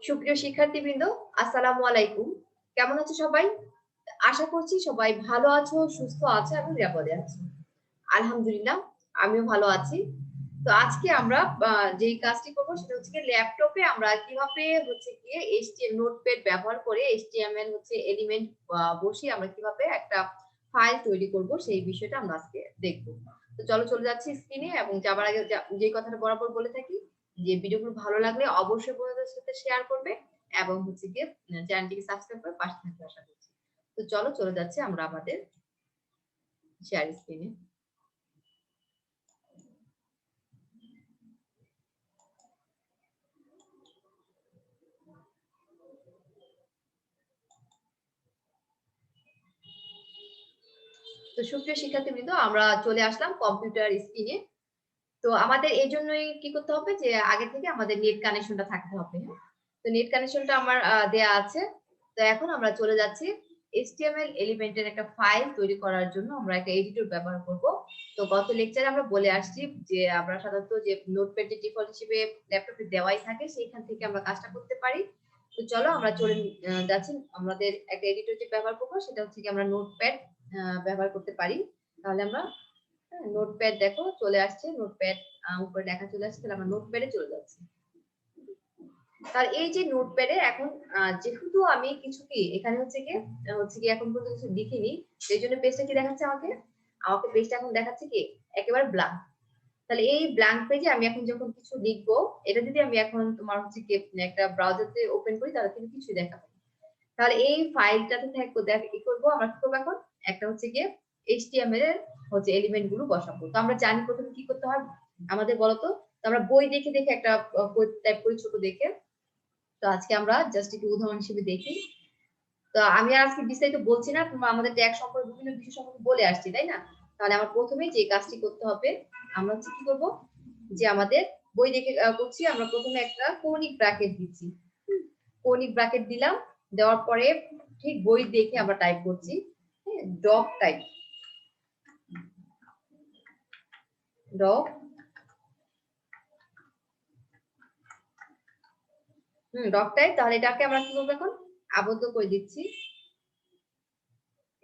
সুপ্রিয় শিক্ষার্থীবৃন্দ, আসসালামু আলাইকুম। কেমন আছো সবাই? আশা করছি সবাই ভালো আছো, সুস্থ আছো এবং নিরাপদে আছো। আলহামদুলিল্লাহ, আমিও ভালো আছি। তো আজকে আমরা যেই কাজটি করব সেটা হচ্ছে গিয়ে ল্যাপটপে আমরা কিভাবে হচ্ছে গিয়ে নোটপ্যাড ব্যবহার করে HTML এলিমেন্ট বসিয়ে আমরা কিভাবে একটা ফাইল তৈরি করব সেই বিষয়টা আমরা আজকে দেখব। তো চলো চলে যাচ্ছি স্ক্রিনে এবং যাবার আগে যে কথাটা বরাবর বলে থাকি যে ভিডিওগুলো ভালো লাগলে অবশ্যই বন্ধুদের সাথে শেয়ার করবে এবং হচ্ছে গিয়ে চ্যানেলটিকে সাবস্ক্রাইব করে পাশে থাকবে আশা করছি। তো চলো চলে যাচ্ছি আমরা আমাদের শেয়ার স্ক্রিনে। তো সুপ্রিয় শিক্ষার্থীবৃন্দ, আমরা চলে আসলাম কম্পিউটার স্ক্রিনে। তো আমাদের এই জন্যই কি করতে হবে যে আগে থেকে আমাদের নেট কানেকশনটা থাকতে হবে। হ্যাঁ? তো নেট কানেকশনটা আমার দেয়া আছে। তো এখন আমরা চলে যাচ্ছি HTML এলিমেন্টের একটা ফাইল তৈরি করার জন্য আমরা একটা এডিটর ব্যবহার করব। তো গত লেকচারে আমরা বলে আসছি যে আমরা সাধারণত যে নোটপ্যাড যে ডিফল্ট হিসেবে ল্যাপটপে দেওয়াই থাকে সেইখান থেকে আমরা কাজটা করতে পারি। তো চলো আমরা চলে যাচ্ছি আমাদের একটা এডিটর যে ব্যবহার করব সেটা হচ্ছে কি আমরা নোটপ্যাড ব্যবহার করতে পারি। তাহলে আমরা নোটপ্যাড দেখো চলে আসছে, নোটপ্যাড উপরে লেখা চলে আসছে, তাহলে আমরা নোটপ্যাডে চলে যাচ্ছি। আর এই যে নোটপ্যাডে এখন যেহেতু আমি কিছু কি এখানে হচ্ছে কি এখন পর্যন্ত কিছু লিখিনি, সেই জন্য পেজটা কি দেখাচ্ছে আমাকে আমাকে পেজটা এখন দেখাচ্ছে কি একেবারে ব্ল্যাঙ্ক। তাহলে এই ব্ল্যাঙ্ক পেজে আমি এখন যখন কিছু লিখবো, এটা যদি আমি এখন তোমার হচ্ছে কি একটা ব্রাউজারতে ওপেন করি তাহলে কিন্তু কিছুই দেখাবে না। তাহলে এই ফাইলটাতে থাকবো কি করবো আমরা কি করবো এখন একটা হচ্ছে গিয়ে HTML এর এলিমেন্ট গুলো বসাবো। তো আমরা জানি প্রথমে কি করতে হয় আমাদের বলতো। তো আমরা বই দেখে দেখে একটা টাইপ করি ছোট দেখে। তো আজকে আমরা জাস্ট একটু উদাহরণ হিসেবে দেখি। তো আমি আর আজকে বিস্তারিত বলছি না, তোমরা আমাদের ট্যাগ সম্পর্কে বিভিন্ন বিষয় সম্পর্কে বলে আসছি তাই না। তাহলে আমার প্রথমেই যে কাজটি করতে হবে আমরা হচ্ছে কি করবো যে আমাদের বই দেখে করছি, আমরা প্রথমে একটা কৌণিক ব্র্যাকেট দিচ্ছি। কৌণিক ব্র্যাকেট দিলাম, দেওয়ার পরে ঠিক বই দেখে আমরা টাইপ করছি doc type, doc doc type. তাহলে এটাকে আমরা কি করবো এখন আবদ্ধ করে দিচ্ছি।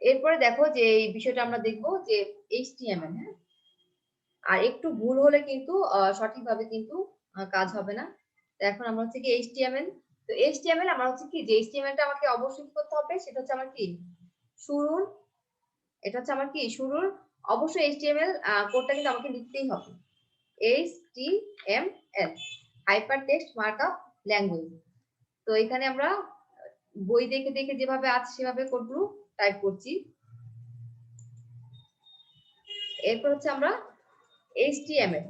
এরপরে দেখো যে এই বিষয়টা আমরা দেখবো যে HTML, হ্যাঁ, আর একটু ভুল হলে কিন্তু সঠিকভাবে কিন্তু কাজ হবে না। তো এখন আমরা হচ্ছে কি HTML, তো HTML আমরা হচ্ছে কি যে HTML টা আমাকে অবশ্যই করতে হবে সেটা হচ্ছে আমার কি শুরুর, এটা হচ্ছে আমার কি শুরুর অবশ্যই HTML কোডটা কিন্তু আমাকে লিখতেই হবে। HTML hyper text markup language. তো এখানে আমরা বই দেখে দেখে যেভাবে আছে সেভাবে কোডগুলো টাইপ করছি। এরপর হচ্ছে আমরা HTML,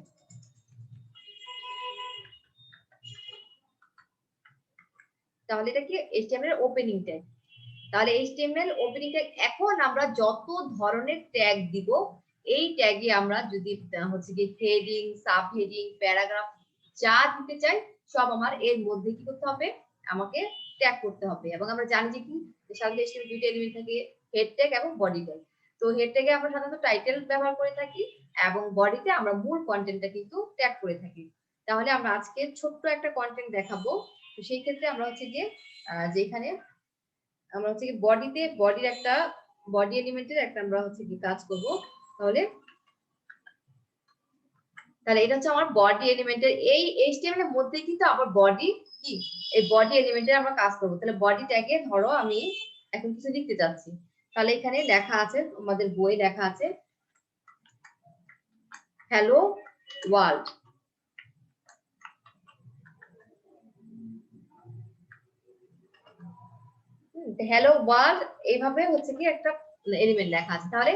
তাহলে এটা কি HTML এর ওপেনিং ট্যাগ। তাহলে HTML ওপেনিং ট্যাগ, এখন আমরা যত ধরনের ট্যাগ দিব এই ট্যাগে আমরা যদি হচ্ছে কি হেডিং, সাব হেডিং, প্যারাগ্রাফ যা দিতে চাই সব আমার এর মধ্যে কি করতে হবে আমাকে ট্যাগ করতে হবে। এবং আমরা জানি যে কি সাধারণত HTML দুইটা এলিমেন্ট থাকে, হেড ট্যাগ এবং বডি ট্যাগ। তো হেড ট্যাগে আমরা সাধারণত টাইটেল ব্যবহার করে থাকি এবং বডিতে আমরা মূল কন্টেন্টটা কিন্তু ট্যাগ করে থাকি। তাহলে আমরা আজকে ছোট্ট একটা কন্টেন্ট দেখাবো। তো সেই ক্ষেত্রে আমরা হচ্ছে গিয়ে যেখানে আমরা হচ্ছে কি বডিতে বডির একটা বডি এলিমেন্টের একটা আমরা হচ্ছে কি কাজ করব। তাহলে তাহলে এটা হচ্ছে আমার বডি এলিমেন্টের এই HTML এর মধ্যে কিন্তু আবার বডি কি এই বডি এলিমেন্টের আমরা কাজ করব। তাহলে বডি ট্যাগে ধরো আমি এখন কিছু লিখতে যাচ্ছি, তাহলে এখানে লেখা আছে আমাদের বই লেখা আছে হ্যালো ওয়ার্ল্ড। হ্যালো ওয়ার্ল্ড এইভাবে হচ্ছে কি একটা এলিমেন্ট লেখা আছে। তাহলে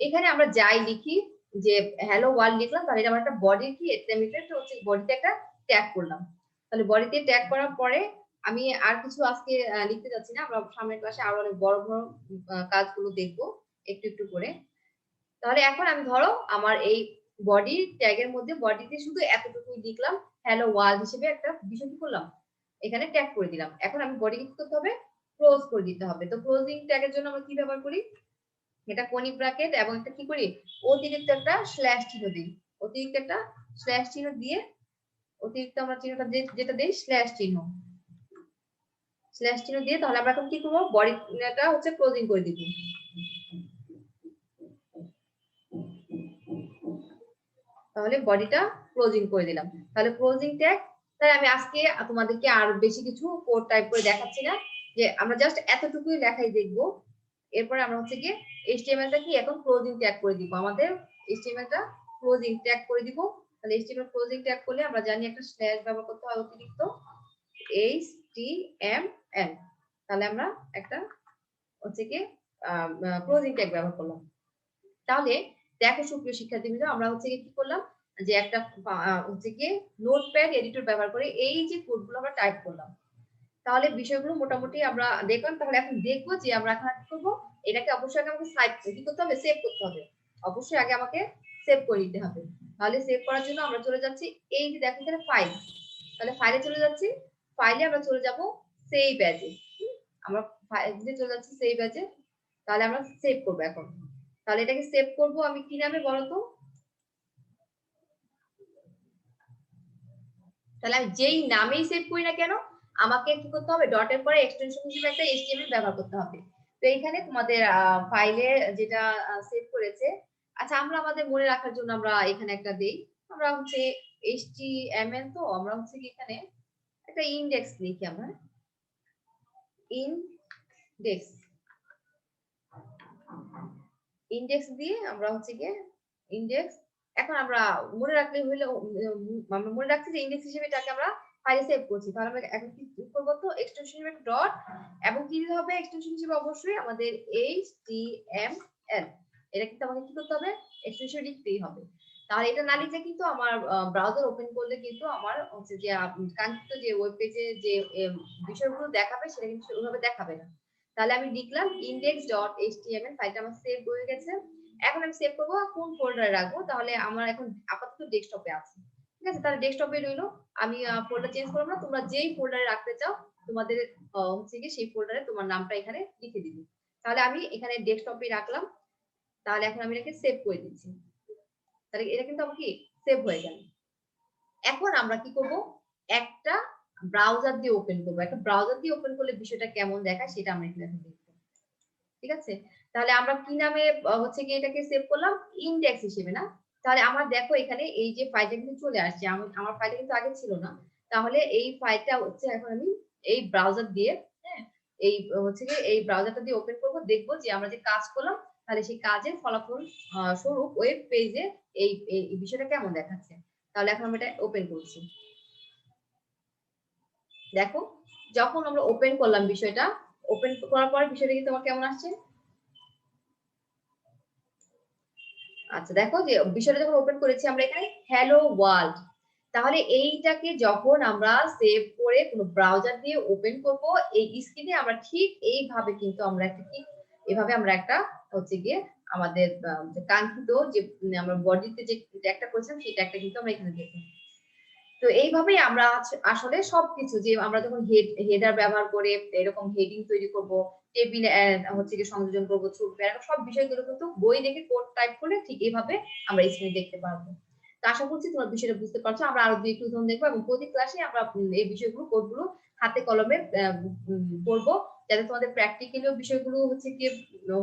এখানে আমরা যাই লিখি যে হ্যালো ওয়ার্ল্ড লিখলাম, তাহলে আমার একটা বডির কি হচ্ছে বডিতে একটা ট্যাগ করলাম। তাহলে বডিতে ট্যাগ করার পরে আমি আর কিছু আজকে লিখতে যাচ্ছি না, আমরা সামনের ক্লাসে আরো অনেক বড় বড় কাজগুলো দেখবো একটু একটু করে। তাহলে এখন আমি ধরো আমার এই বডি ট্যাগের মধ্যে বডিতে শুধু এতটুকুই লিখলাম, হ্যালো ওয়ার্ল্ড হিসেবে একটা বিষয় কি করলাম এখানে ট্যাগ করে দিলাম। এখন আমি বডিকে কি করতে হবে ক্লোজ করে দিতে হবে। তো ক্লোজিং ট্যাগের জন্য আমরা কি ব্যবহার করি, এটা কনিক ব্র্যাকেট এবং একটা কি করি অতিরিক্ত একটা স্ল্যাশ চিহ্ন দিই। অতিরিক্ত একটা স্ল্যাশ চিহ্ন দিয়ে অতিরিক্ত আমরা চিহ্নটা যেটা দেই স্ল্যাশ চিহ্ন, স্ল্যাশ চিহ্ন দিয়ে তাহলে আমরা এখন কি করব, বডিটা হচ্ছে ক্লোজিং করে দিব। তাহলে বডিটা ক্লোজিং করে দিলাম। তাহলে ক্লোজিং ট্যাগ। তাই আমি আজকে তোমাদেরকে আর বেশি কিছু কোড টাইপ করে দেখাচ্ছি না, যে আমরা জাস্ট এতটুকুই লেখাই দেখব। এরপরে আমরা হচ্ছে কি HTML টা কি এখন ক্লোজিং ট্যাগ করে দিব, আমাদের HTML টা ক্লোজিং ট্যাগ করে দিব। তাহলে HTML ক্লোজিং ট্যাগ করলে আমরা জানি একটা স্ল্যাশ ব্যবহার করতে হয় অতিরিক্ত, HTML। তাহলে আমরা একটা হচ্ছে কি ক্লোজিং ট্যাগ ব্যবহার করলাম। তাহলে দেখো সুপ্রিয় শিক্ষার্থীবৃন্দ, আমরা হচ্ছে কি করলাম, যে একটা হচ্ছে কি নোটপ্যাড এডিটর ব্যবহার করে এই যে কোডগুলো আমরা টাইপ করলাম। তাহলে বিষয়গুলো মোটামুটি আমরা দেখলাম। তাহলে এখন দেখবো যে আমরা এখন কি করবো, এটাকে অবশ্যই আগে আমাকে কি করতে হবে, সেভ করতে হবে। অবশ্যই আগে আমাকে সেভ করে নিতে হবে। তাহলে সেভ করার জন্য আমরা চলে যাচ্ছি, এই যে দেখো এখানে ফাইল, তাহলে ফাইলে চলে যাচ্ছি। ফাইলে আমরা চলে যাব সেভ অ্যাজে, আমরা ফাইলে চলে যাচ্ছি সেভ অ্যাজে। তাহলে আমরা সেভ করবো এখন। তাহলে এটাকে সেভ করব আমি কি নামে বলো তো? তাহলে আমি যেই নামেই সেভ করি না কেন, আমাকে কি করতে হবে, ডটের পরে এক্সটেনশন হিসেবে একটা HTML ব্যবহার করতে হবে। তো এইখানে তোমাদের ফাইলে যেটা সেভ করেছে, আচ্ছা আমরা আমাদের মনে রাখার জন্য আমরা এখানে একটা দেই, আমরা হচ্ছে HTML, তো আমরা হচ্ছে কি এখানে একটা ইন্ডেক্স লিখি, আমরা ইন্ডেক্স ইন্ডেক্স দিয়ে আমরা হচ্ছে গিয়ে ইন্ডেক্স। এখন আমরা মনে রাখলে হইলো, আমরা মনে রাখছি যে ইন্ডেক্স হিসেবে এটাকে আমরা ফাইলে সেভ করছি। তাহলে আমরা এখন কি করব, তো এক্সটেনশন হিসেবে ডট, এবং কি দিতে হবে এক্সটেনশন হিসেবে অবশ্যই আমাদের HTML। এটা কিন্তু আমাকে কি করতে হবে, এক্সটেনশন লিখতেই হবে। তাহলে এটা না লিখলে কিন্তু আমার ব্রাউজার ওপেন করলে কিন্তু আমার হচ্ছে যে কাঙ্ক্ষিত যে ওয়েব পেজে যে বিষয়গুলো দেখাবে সেটা কিন্তু ওইভাবে দেখাবে না। তাহলে আমি লিখলাম index.html, ফাইলটা আমার সেভ হয়ে গেছে। এখন আমি সেভ করব কোন ফোল্ডারে রাখবো, তাহলে আমার এখন আপাতত ডেস্কটপে আছে। ঠিক আছে, তাহলে ডেস্কটপে রইলো। আমি ফোল্ডার চেঞ্জ করব না, তোমরা যেই ফোল্ডারে রাখতে চাও তোমাদের হচ্ছে কি সেই ফোল্ডারে তোমার নামটা এখানে লিখে দিবে। তাহলে আমি এখানে ডেস্কটপে রাখলাম। তাহলে এখন আমি এটাকে সেভ করে দিচ্ছি। তাহলে এটা কিন্তু আমার কি সেভ হয়ে গেল। এখন আমরা কি করব, একটা ব্রাউজার দিয়ে ওপেন করব। একটা ব্রাউজার দিয়ে ওপেন করলে বিষয়টা কেমন দেখায় সেটা আমরা এখানে দেখব। ঠিক আছে, তাহলে আমরা কি নামে হচ্ছে কি এটাকে সেভ করলাম, ইন্ডেক্স হিসেবে না? তাহলে আমার দেখো এখানে এই যে ফাইলটা কিন্তু চলে আসছে, আমার ফাইলটা কিন্তু আগে ছিল না। তাহলে এই ফাইলটা হচ্ছে এখন আমি এই ব্রাউজার দিয়ে, হ্যাঁ, এই হচ্ছে কি এই ব্রাউজারটা দিয়ে ওপেন করব, দেখব যে আমরা যে কাজ করলাম তাহলে সেই কাজের ফলাফল স্বরূপ ওয়েব পেজে এই এই বিষয়টা কেমন দেখাচ্ছে। তাহলে এখন আমি এটা ওপেন করছি। দেখো যখন আমরা ওপেন করলাম বিষয়টা, ওপেন করার পর বিষয়টা কি তোমার কেমন আসছে? আচ্ছা দেখো যে বিষয়টা যখন ওপেন করেছি আমরা এখানে হ্যালো ওয়ার্ল্ড। তাহলে এইটাকে যখন আমরা সেভ করে কোনো ব্রাউজার দিয়ে ওপেন করব, এই স্ক্রিনে আমরা ঠিক এইভাবে কিন্তু আমরা একটা কি এভাবে আমরা একটা হচ্ছে গিয়ে আমাদের কাঙ্ক্ষিত যে আমরা বডিতে যে ট্যাগটা করেছিলাম সেই ট্যাগটা কিন্তু আমরা এখানে দেখব। তো এইভাবেই আমরা আসলে সবকিছু যে আমরা যখন হেডার ব্যবহার করে এরকম হেডিং তৈরি করব, টেবিল হচ্ছে কি সংযোজন করব, ছোট প্যারাগ্রাফ, সব বিষয়গুলো কিন্তু বই দেখে কোড টাইপ করলে ঠিক এইভাবে আমরা স্ক্রিনে দেখতে পারবো। তো আশা করছি তোমার বিষয়টা বুঝতে পারছো। আমরা আরো দুই একটু উদাহরণ দেখবো এবং প্রতি ক্লাসে আমরা এই বিষয়গুলো কোডগুলো হাতে কলমে করব, যাতে তোমাদের প্র্যাকটিক্যালিও বিষয়গুলো হচ্ছে কি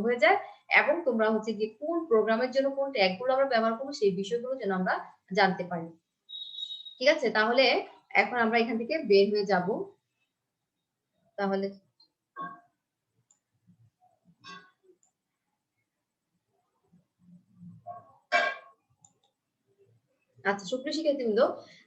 হয়ে যায়, এবং তোমরা হচ্ছে কি কোন প্রোগ্রামের জন্য কোন ট্যাগগুলো আমরা ব্যবহার করবো সেই বিষয়গুলো যেন আমরা জানতে পারি। ঠিক আছে, তাহলে এখন আমরা এখান থেকে বের হয়ে যাব। তাহলে আচ্ছা সুপ্রিয় শিক্ষার্থীবৃন্দ,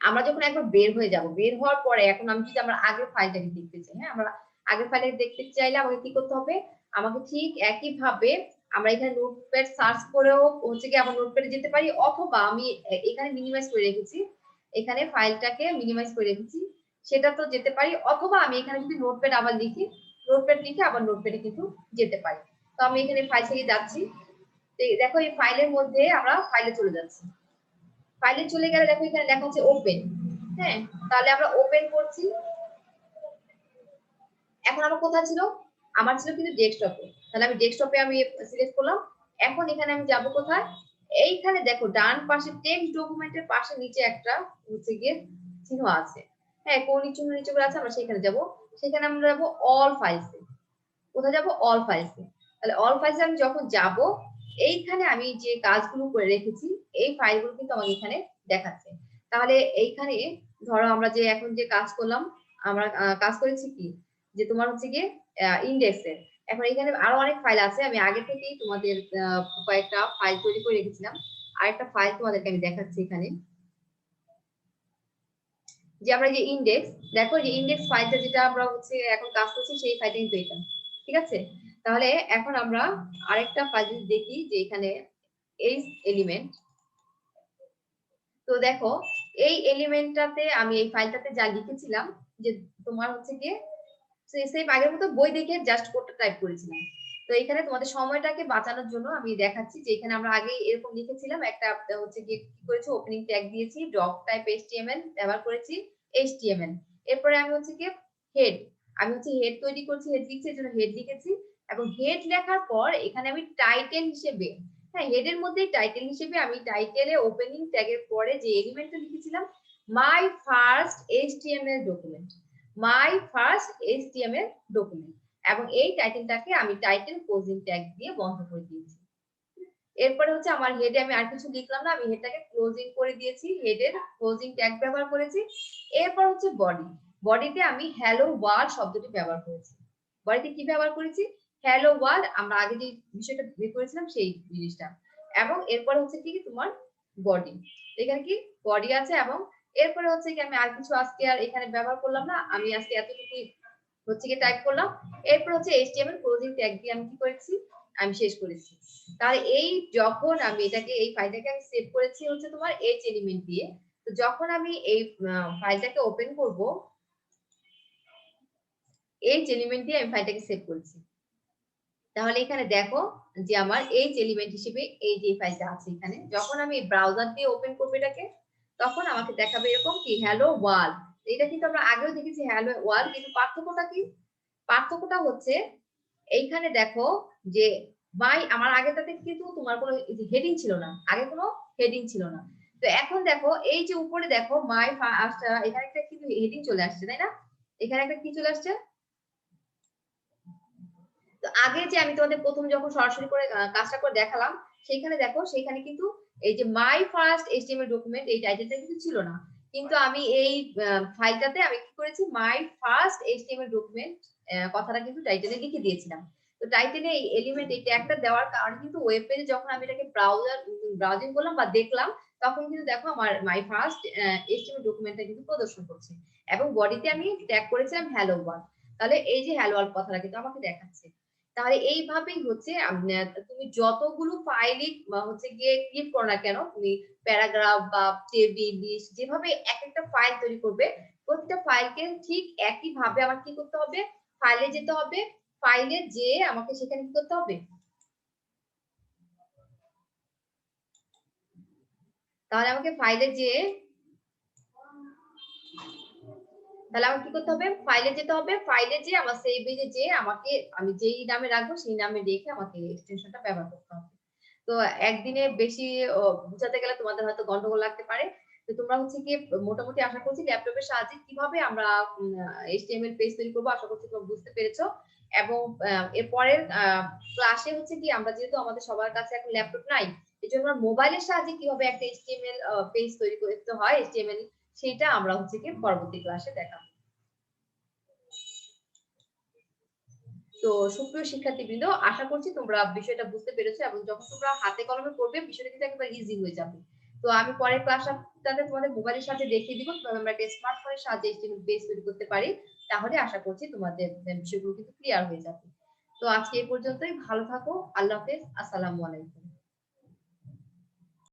আমরা যখন একবার বের হয়ে যাব, বের হওয়ার পরে এখন আমি যদি আমরা আগের ফাইলটাকে দেখতে চাই, হ্যাঁ, আমরা আগের ফাইলটাকে দেখতে চাইলে আমাকে কি করতে হবে, আমাকে ঠিক একই ভাবে আমরা এখানে নোটপ্যাড সার্চ করেও হচ্ছে কি আবার নোটপ্যাডে যেতে পারি, অথবা আমি এখানে মিনিমাইজ করে রেখেছি, এখানে ফাইলটাকে মিনিমাইজ করে রেখেছি, সেটা তো যেতে পারি, অথবা আমি এখানে যদি নোটপ্যাড আবার লিখি, নোটপ্যাড লিখে আবার নোটপ্যাডে কিন্তু যেতে পারি। তো আমি এখানে ফাইল থেকে যাচ্ছি, দেখো এই ফাইলের মধ্যে আমরা ফাইলে চলে যাচ্ছি। ফাইলে চলে গেলে দেখো এখানে লেখা আছে ওপেন। হ্যাঁ, তাহলে আমরা ওপেন করছি। এখন আমার কোথায় ছিল, আমার ছিল কিন্তু ডেস্কটপে। তাহলে আমি ডেস্কটপে আমি সিলেক্ট করলাম। এখন এখানে আমি যাব কোথায়, এইখানে দেখো ডান পাশে টেক্সট ডকুমেন্টের পাশে নিচে একটা হচ্ছে গিয়ে চিহ্ন আছে। হ্যাঁ, কোন নিচে নিচে করে আছে আমরা সেখানে যাব। সেখানে আমরা যাব অল ফাইলস এ। কোথায় যাব? অল ফাইলস এ। তাহলে অল ফাইলস এ আমি যখন যাব, এইখানে আমি যে কাজগুলো করে রেখেছি, এই ফাইলগুলো কিন্তু আমাকে এখানে দেখাচ্ছে। তাহলে এইখানে ধরো আমরা যে এখন যে কাজ করলাম, আমরা কাজ করেছি কি? যে তোমার হচ্ছে গিয়ে ইনডেক্স এর। এখন এখানে আরো অনেক ফাইল আছে। আমি আগে থেকেই তোমাদের কয়েকটা ফাইল তৈরি করে রেখেছিলাম। আরেকটা ফাইল তোমাদেরকে আমি দেখাচ্ছি এখানে। যে আমরা যে ইনডেক্স, দেখো যে ইনডেক্স ফাইলটা যেটা আমরা হচ্ছে এখন কাজ করছি সেই ফাইলটা কিন্তু এটা। ঠিক আছে? তাহলে এখন আমরা আরেকটা ফাইল যদি দেখি যে এখানে এই এলিমেন্ট। তো দেখো এই এলিমেন্টটাতে আমি এই ফাইলটাতে যা লিখেছিলাম যে তোমার হচ্ছে গিয়ে সেম আগের মতো বই দেখে জাস্ট কোডটা টাইপ করেছিলাম। তো এখানে তোমাদের সময়টাকে বাঁচানোর জন্য আমি দেখাচ্ছি যে এখানে আমরা আগে এরকম লিখেছিলাম একটা হচ্ছে গিয়ে কি করেছি, ওপেনিং ট্যাগ দিয়েছি, ডক টাইপ এইচটিএমএল ব্যবহার করেছি, এইচটিএমএল। এরপরে আমি হচ্ছে গিয়ে হেড, আমি হচ্ছে হেড তৈরি করছি, হেড লিখছি এর জন্য হেড লিখেছি। এবং হেড লেখার পর এখানে আমি টাইটেল হিসেবে, হ্যাঁ হেডের মধ্যেই টাইটেল হিসেবে আমি টাইটেলে ওপেনিং ট্যাগের পরে যে এলিমেন্টটা লিখেছিলাম, my first HTML document, my first HTML document, এবং এই টাইটেলটাকে আমি টাইটেল ক্লোজিং ট্যাগ দিয়ে বন্ধ করে দিয়েছি। এরপরে হচ্ছে আমার হেডে আমি আর কিছু লিখলাম না, আমি হেডটাকে ক্লোজিং করে দিয়েছি, হেডের ক্লোজিং ট্যাগ ব্যবহার করেছি। এরপর হচ্ছে বডি, বডিতে আমি হ্যালো ওয়ার্ল্ড শব্দটি ব্যবহার করেছি। বডিতে কি ব্যবহার করেছি? হ্যালো ওয়ার্ল্ড, আমরা আগে যে বিষয়টা বের করেছিলাম সেই জিনিসটা। এবং এরপর হচ্ছে কি তোমার বডি, এখানে কি বডি আছে। এবং এরপরে হচ্ছে কি আমি আর কিছু আজকে আর এখানে ব্যবহার করলাম না, আমি আজকে এতটুকুই হচ্ছে কি টাইপ করলাম। এরপর হচ্ছে এইচটিএমএল ক্লোজিং ট্যাগ দিয়ে আমি কি করেছি, আমি শেষ করেছি। তাহলে এই যখন আমি এটাকে এই ফাইলটাকে আমি সেভ করেছি হচ্ছে তোমার এইচ এলিমেন্ট দিয়ে, তো যখন আমি এই ফাইলটাকে ওপেন করব, এইচ এলিমেন্ট দিয়ে আমি ফাইলটাকে সেভ করেছি। তাহলে এখানে দেখো যে আমার এইচ এলিমেন্ট হিসেবে এই যে ফাইলটা আছে এখানে, যখন আমি ব্রাউজার দিয়ে ওপেন করব এটাকে, তখন আমাকে দেখাবে এরকম কি হ্যালো ওয়ার্ল্ড। এটা কিন্তু আমরা আগেও দেখেছি হ্যালো ওয়ার্ল্ড, কিন্তু পার্থক্যটা কি? পার্থক্যটা হচ্ছে এইখানে দেখো যে বাই আমার আগেটাতে কিন্তু তোমার কোনো হেডিং ছিল না, আগে কোনো হেডিং ছিল না। তো এখন দেখো এই যে উপরে দেখো মাই ফার্স্ট, এখানে একটা কিন্তু হেডিং চলে আসছে, তাই না? এখানে একটা কি চলে আসছে? তো আগে যে আমি তোমাদের প্রথম যখন সরাসরি করে কাজটা করে দেখালাম, সেইখানে দেখো সেইখানে কিন্তু এই যে মাই ফার্স্ট এইচটিএমএল ডকুমেন্ট এই টাইটেলটা কিন্তু ছিল না। কিন্তু আমি এই ফাইলটাতে আমি কি করেছি, মাই ফার্স্ট এইচটিএমএল ডকুমেন্ট কথাটা কিন্তু টাইটেলে লিখে দিয়েছিলাম। তো টাইটেলে এই এলিমেন্ট এই ট্যাগটা দেওয়ার কারণে কিন্তু ওয়েব পেজে যখন আমি এটাকে ব্রাউজিং করলাম বা দেখলাম, তখন কিন্তু দেখো আমার মাই ফার্স্ট এইচটিএমএল ডকুমেন্টটা কিন্তু প্রদর্শন করছে। এবং বডিতে আমি ট্যাগ করেছিলাম হ্যালো ওয়ার্ল্ড। তাহলে এই যে হ্যালো ওয়ার্ল্ড কথাটা কিন্তু আমাকে দেখাচ্ছে। তাহলে এইভাবেই হচ্ছে তুমি যতগুলো ফাইলই হচ্ছে গিয়ে ক্রিয়েট করো না কেন, তুমি প্যারাগ্রাফ বা টেবিল লিস্ট যেভাবে এক একটা ফাইল তৈরি করবে, প্রত্যেকটা ফাইলকে ঠিক একই ভাবে আমার কি করতে হবে, ফাইলে যেতে হবে, ফাইলে যে আমাকে সেখানে কি করতে হবে, তাহলে আমাকে ফাইলে যে, তাহলে আমাকে কি করতে হবে, ফাইলে যেতে হবে, ফাইলে যে আমার সেভ এ যে আমাকে আমি যেই নামে রাখবো সেই নামে রেখে আমাকে এক্সটেনশনটা ব্যবহার করতে হবে। তো একদিনে বেশি বুঝাতে গেলে তোমাদের হয়তো গন্ডগোল লাগতে পারে। তো তোমরা হচ্ছে কি মোটামুটি আশা করছি ল্যাপটপের সাহায্যে কিভাবে আমরা এইচটিএমএল পেজ তৈরি করবো আশা করছি তোমরা বুঝতে পেরেছো। এবং এর পরের ক্লাসে হচ্ছে কি আমরা যেহেতু আমাদের সবার কাছে এখন ল্যাপটপ নাই, এজন্য মোবাইলের সাহায্যে কিভাবে একটা এইচটিএমএল পেজ তৈরি করতে হয়, এইচটিএমএল সেটা আমরা হচ্ছে কি পরবর্তী ক্লাসে দেখাবো। তো সুপ্রিয় শিক্ষার্থীবৃন্দ, আশা করছি তোমরা বিষয়টা বুঝতে পেরেছো এবং যখন তোমরা হাতে কলমে করবে বিষয়টা কিন্তু একেবারে ইজি হয়ে যাবে। তো আমি পরের ক্লাসটাতে তোমাদের মোবাইলের সাথে দেখিয়ে দিব কিভাবে আমরা একটা স্মার্টফোনের সাহায্যে এইচটিএমএল পেজ তৈরি করতে পারি। তাহলে আশা করছি তোমাদের বিষয়গুলো কিন্তু ক্লিয়ার হয়ে যাবে। তো আজকে এই পর্যন্তই, ভালো থাকো, আল্লাহ হাফেজ, আসসালামু আলাইকুম।